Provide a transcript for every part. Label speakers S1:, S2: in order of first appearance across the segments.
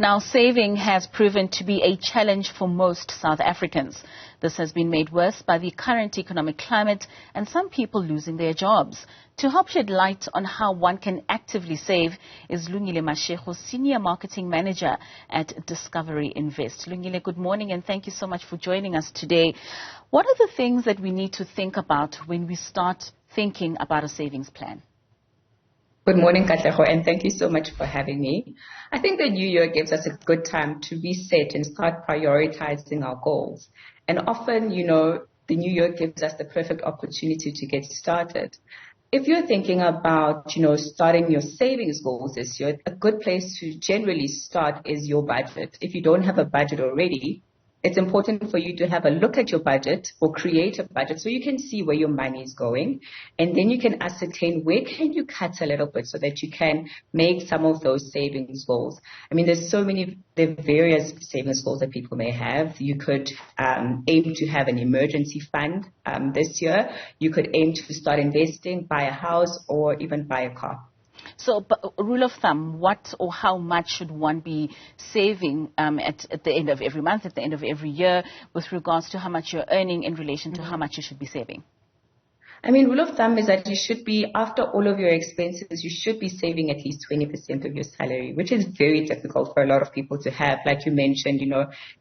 S1: Now, saving has proven to be a challenge for most South Africans. This has been made worse by the current economic climate and some people losing their jobs. To help shed light on how one can actively save is Lungile Mashigo, Senior Marketing Manager at Discovery Invest. Lungile, good morning and thank you so much for joining us today. What are the things that we need to think about when we start thinking about a savings plan?
S2: Good morning, Katlego, and thank you so much for having me. I think the new year gives us a good time to reset and start prioritizing our goals. And often, the new year gives us the perfect opportunity to get started. If you're thinking about, starting your savings goals this year, a good place to generally start is your budget. If you don't have a budget already, it's important for you to have a look at your budget or create a budget so you can see where your money is going. And then you can ascertain where can you cut a little bit so that you can make some of those savings goals. I mean, there are various savings goals that people may have. You could aim to have an emergency fund this year. You could aim to start investing, buy a house, or even buy a car.
S1: So, rule of thumb, what or how much should one be saving at the end of every month, at the end of every year, with regards to how much you're earning in relation to how much you should be saving?
S2: I mean, rule of thumb is that you should be, after all of your expenses, you should be saving at least 20% of your salary, which is very difficult for a lot of people to have. Like you mentioned,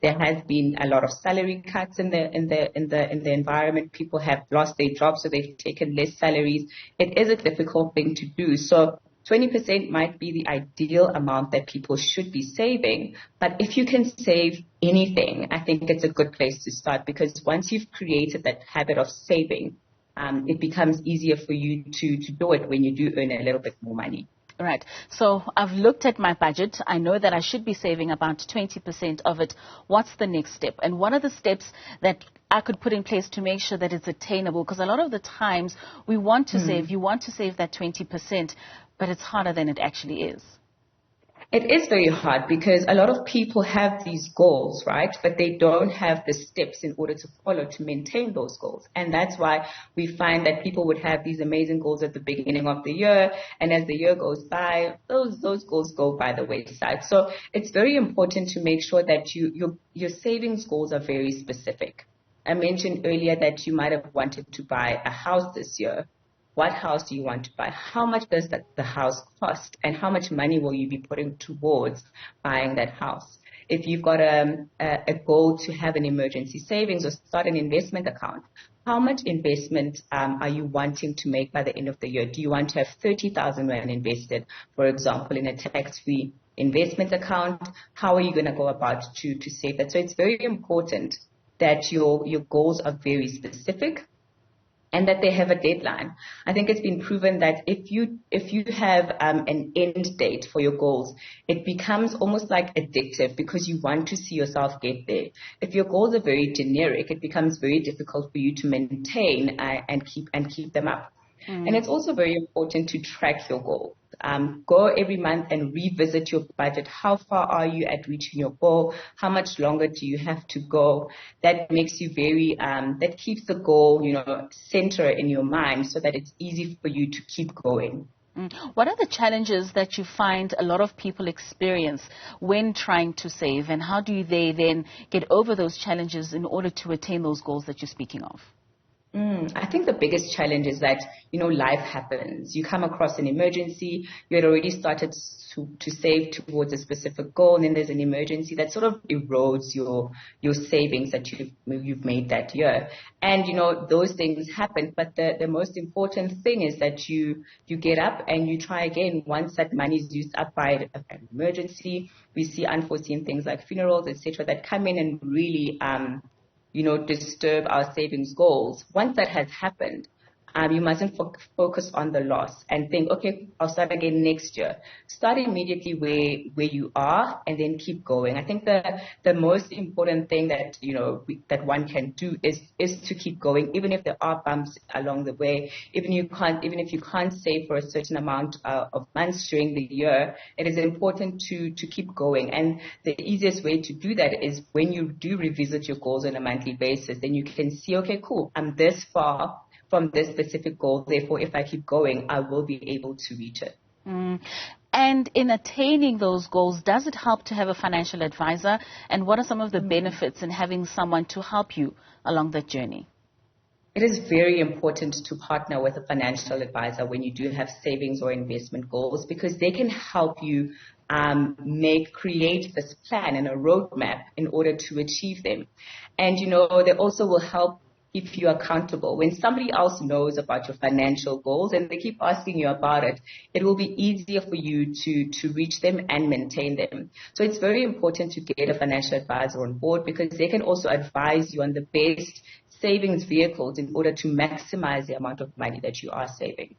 S2: there has been a lot of salary cuts in the environment. People have lost their jobs, so they've taken less salaries. It is a difficult thing to do. So 20% might be the ideal amount that people should be saving. But if you can save anything, I think it's a good place to start, because once you've created that habit of saving, it becomes easier for you to do it when you do earn a little bit more money.
S1: Right. So I've looked at my budget. I know that I should be saving about 20% of it. What's the next step? And what are the steps that I could put in place to make sure that it's attainable? Because a lot of the times we want to save, you want to save that 20%, but it's harder than it actually is.
S2: It is very hard because a lot of people have these goals, right? But they don't have the steps in order to follow to maintain those goals. And that's why we find that people would have these amazing goals at the beginning of the year. And as the year goes by, those goals go by the wayside. So it's very important to make sure that your savings goals are very specific. I mentioned earlier that you might have wanted to buy a house this year. What house do you want to buy? How much does the house cost? And how much money will you be putting towards buying that house? If you've got a goal to have an emergency savings or start an investment account, how much investment are you wanting to make by the end of the year? Do you want to have 30,000 Rand invested, for example, in a tax-free investment account? How are you going to go about to save that? So it's very important that your goals are very specific and that they have a deadline. I think it's been proven that if you have an end date for your goals, it becomes almost like addictive because you want to see yourself get there. If your goals are very generic, it becomes very difficult for you to maintain and keep them up. And it's also very important to track your goals. Go every month and revisit your budget. How far are you at reaching your goal? How much longer do you have to go? That makes you that keeps the goal, center in your mind so that it's easy for you to keep going.
S1: What are the challenges that you find a lot of people experience when trying to save, and how do they then get over those challenges in order to attain those goals that you're speaking of?
S2: I think the biggest challenge is that, life happens. You come across an emergency. You had already started to save towards a specific goal, and then there's an emergency that sort of erodes your savings that you've made that year. And, those things happen. But the most important thing is that you get up and you try again once that money is used up by an emergency. We see unforeseen things like funerals, etc., that come in and really disturb our savings goals. Once that has happened, you mustn't focus on the loss and think, okay, I'll start again next year. Start immediately where you are and then keep going. I think the most important thing that, that one can do is to keep going, even if there are bumps along the way. Even if you can't save for a certain amount of months during the year, it is important to keep going. And the easiest way to do that is when you do revisit your goals on a monthly basis, then you can see, okay, cool, I'm this far from this specific goal. Therefore, if I keep going, I will be able to reach it.
S1: And in attaining those goals, does it help to have a financial advisor? And what are some of the benefits in having someone to help you along that journey?
S2: It is very important to partner with a financial advisor when you do have savings or investment goals, because they can help you create this plan and a roadmap in order to achieve them. And, they also will help keep you accountable. When somebody else knows about your financial goals and they keep asking you about it, it will be easier for you to reach them and maintain them. So it's very important to get a financial advisor on board, because they can also advise you on the best savings vehicles in order to maximize the amount of money that you are saving.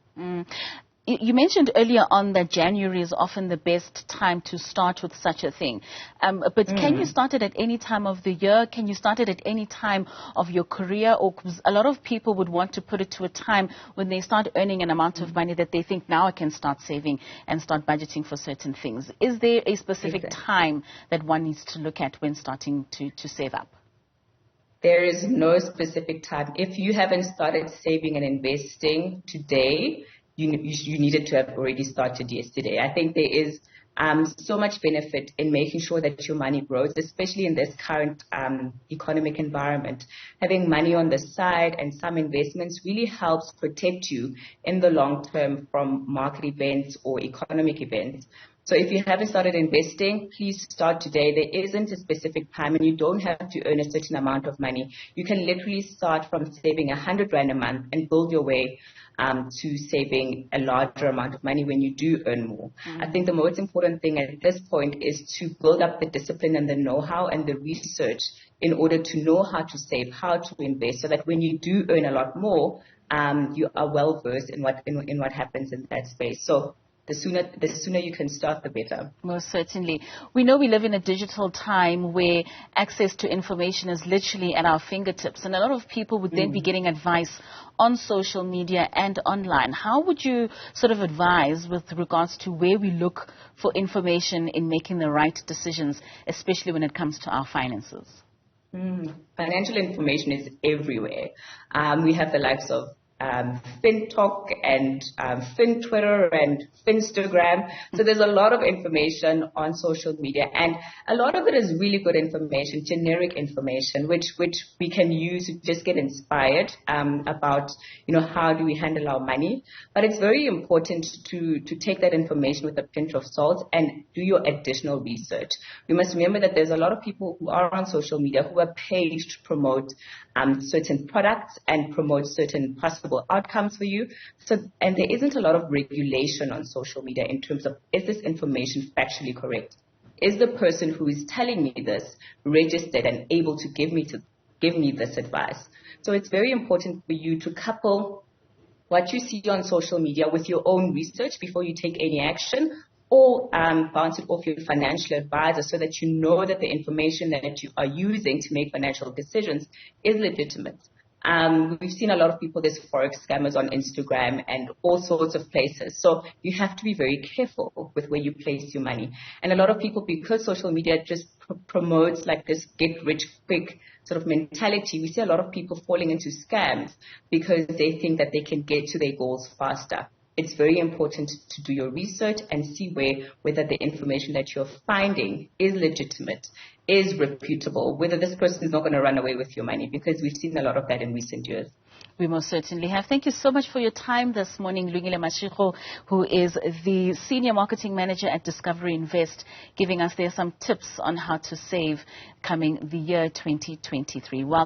S1: You mentioned earlier on that January is often the best time to start with such a thing. But can you start it at any time of the year? Can you start it at any time of your career? Or a lot of people would want to put it to a time when they start earning an amount of money that they think, now I can start saving and start budgeting for certain things. Is there a specific time that one needs to look at when starting to save up?
S2: There is no specific time. If you haven't started saving and investing today, you needed to have already started yesterday. I think there is so much benefit in making sure that your money grows, especially in this current economic environment. Having money on the side and some investments really helps protect you in the long term from market events or economic events. So if you haven't started investing, please start today. There isn't a specific time, and you don't have to earn a certain amount of money. You can literally start from saving 100 Rand a month and build your way to saving a larger amount of money when you do earn more. I think the most important thing at this point is to build up the discipline and the know-how and the research in order to know how to save, how to invest, so that when you do earn a lot more, you are well versed in what happens in that space. So the sooner you can start, the better.
S1: Most certainly. We know we live in a digital time where access to information is literally at our fingertips, and a lot of people would then be getting advice on social media and online. How would you sort of advise with regards to where we look for information in making the right decisions, especially when it comes to our finances?
S2: Financial information is everywhere. We have the likes of FinTalk and FinTwitter and Finstagram. So there's a lot of information on social media, and a lot of it is really good information, generic information, which we can use to just get inspired about, how do we handle our money. But it's very important to take that information with a pinch of salt and do your additional research. We must remember that there's a lot of people who are on social media who are paid to promote certain products and promote certain possible outcomes for you. And there isn't a lot of regulation on social media in terms of, is this information factually correct? Is the person who is telling me this registered and able to give me this advice? So it's very important for you to couple what you see on social media with your own research before you take any action, or bounce it off your financial advisor so that you know that the information that you are using to make financial decisions is legitimate. We've seen a lot of people, there's forex scammers on Instagram and all sorts of places. So you have to be very careful with where you place your money. And a lot of people, because social media just promotes like this get rich quick sort of mentality, we see a lot of people falling into scams because they think that they can get to their goals faster. It's very important to do your research and see whether the information that you're finding is legitimate, is reputable, whether this person is not going to run away with your money, because we've seen a lot of that in recent years.
S1: We most certainly have. Thank you so much for your time this morning, Lungile Mashigo, who is the Senior Marketing Manager at Discovery Invest, giving us there some tips on how to save coming the year 2023. Well,